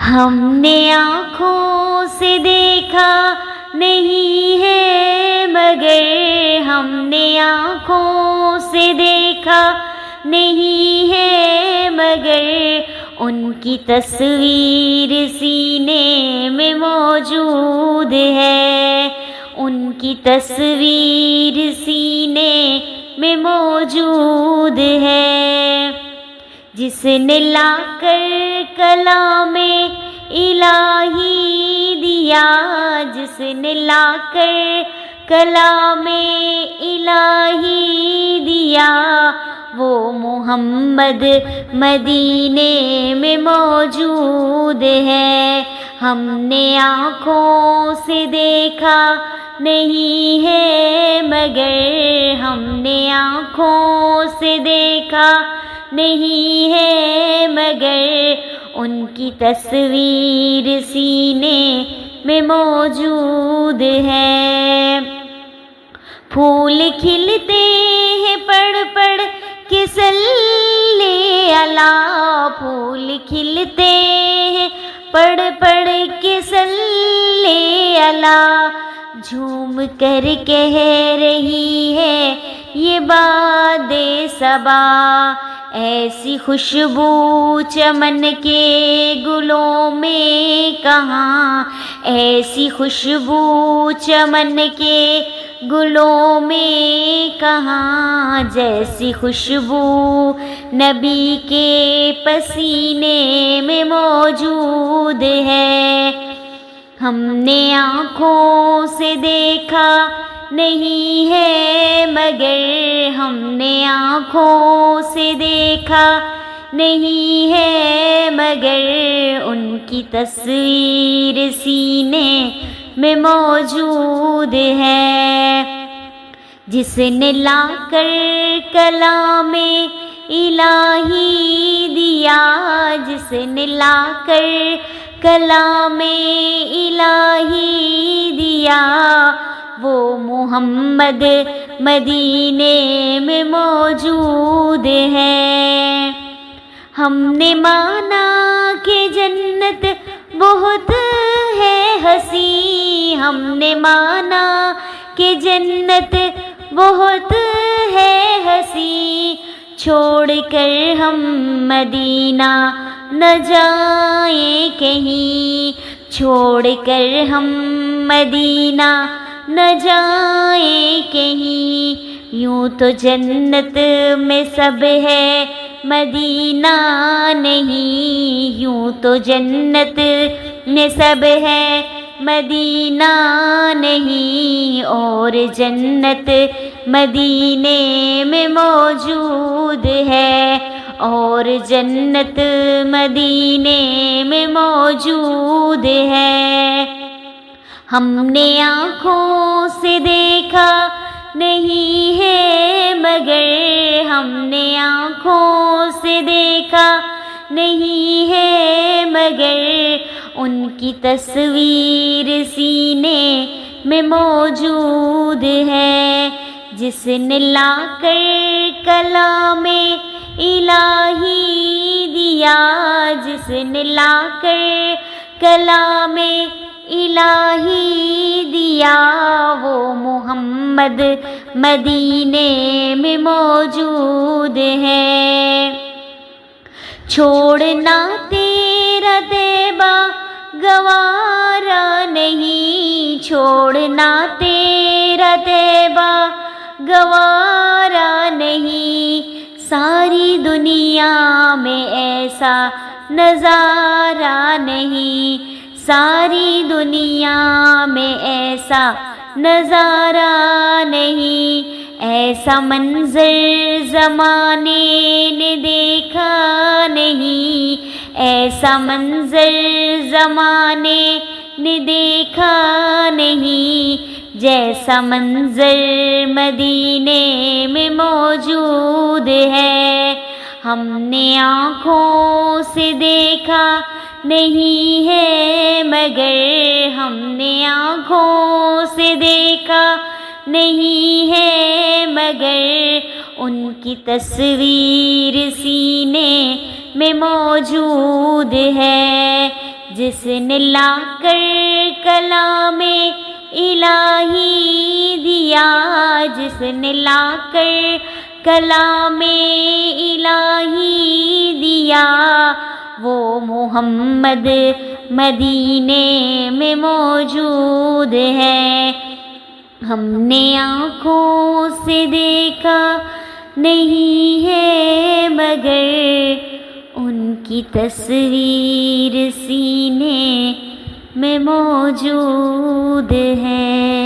ہم نے آنکھوں سے دیکھا نہیں ہے مگر ہم نے آنکھوں سے دیکھا نہیں ہے مگر ان کی تصویر سینے میں موجود ہے، ان کی تصویر سینے میں موجود ہے۔ جس نے لا کر کلام الہی دیا، جس نے لا کر کلام الہی دیا، وہ محمد مدینے میں موجود ہے۔ ہم نے آنکھوں سے دیکھا نہیں ہے مگر ہم نے آنکھوں سے دیکھا نہیں ہے مگر ان کی تصویر سینے میں موجود ہے۔ پھول کھلتے ہیں پڑھ پڑھ کے صلی اللہ، پھول کھلتے ہیں پڑھ پڑھ کے صلی اللہ، جھوم کر کہہ رہی ہے یہ باد صبا، ایسی خوشبو چمن کے گلوں میں کہاں، ایسی خوشبو چمن کے گلوں میں کہاں، جیسی خوشبو نبی کے پسینے میں موجود ہے۔ ہم نے آنکھوں سے دیکھا نہیں ہے مگر ہم نے آنکھوں سے دیکھا نہیں ہے مگر ان کی تصویر سینے میں موجود ہے۔ جس نے لا کر کلام الہی دیا، جس نے لا کر کلام الہی دیا، وہ محمد مدینے میں موجود ہے۔ ہم نے مانا کہ جنت بہت ہے ہنسی، ہم نے مانا کہ جنت بہت ہے ہنسی، چھوڑ کر ہم مدینہ نہ جائیں کہیں، چھوڑ کر ہم مدینہ نہ جائیں کہیں، یوں تو جنت میں سب ہے مدینہ نہیں، یوں تو جنت میں سب ہے مدینہ نہیں، اور جنت مدینے میں موجود ہے، اور جنت مدینے میں موجود ہے۔ ہم نے آنکھوں سے دیکھا نہیں ہے مگر ہم نے آنکھوں سے دیکھا نہیں ہے مگر ان کی تصویر سینے میں موجود ہے۔ جس نے لا کر کلام الہی دیا، جس نے لا کر کلام الہی دیا، وہ محمد مدینے میں موجود ہے۔ چھوڑنا تیرا طیبہ گوارا نہیں، چھوڑنا تیرا طیبہ گوارا نہیں، ساری دنیا میں ایسا نظارہ نہیں، ساری دنیا میں ایسا نظارہ نہیں، ایسا منظر زمانے نے دیکھا نہیں، ایسا منظر زمانے نے دیکھا نہیں، جیسا منظر مدینے میں موجود ہے۔ ہم نے آنکھوں سے دیکھا نہیں ہے مگر ہم نے آنکھوں سے دیکھا نہیں ہے مگر ان کی تصویر سینے میں موجود ہے۔ جس نے لا کر کلام الہی دیا، جس نے لا کر کلام الہی دیا، وہ محمد مدینے میں موجود ہے۔ ہم نے آنکھوں سے دیکھا نہیں ہے مگر ان کی تصویر سینے میں موجود ہے۔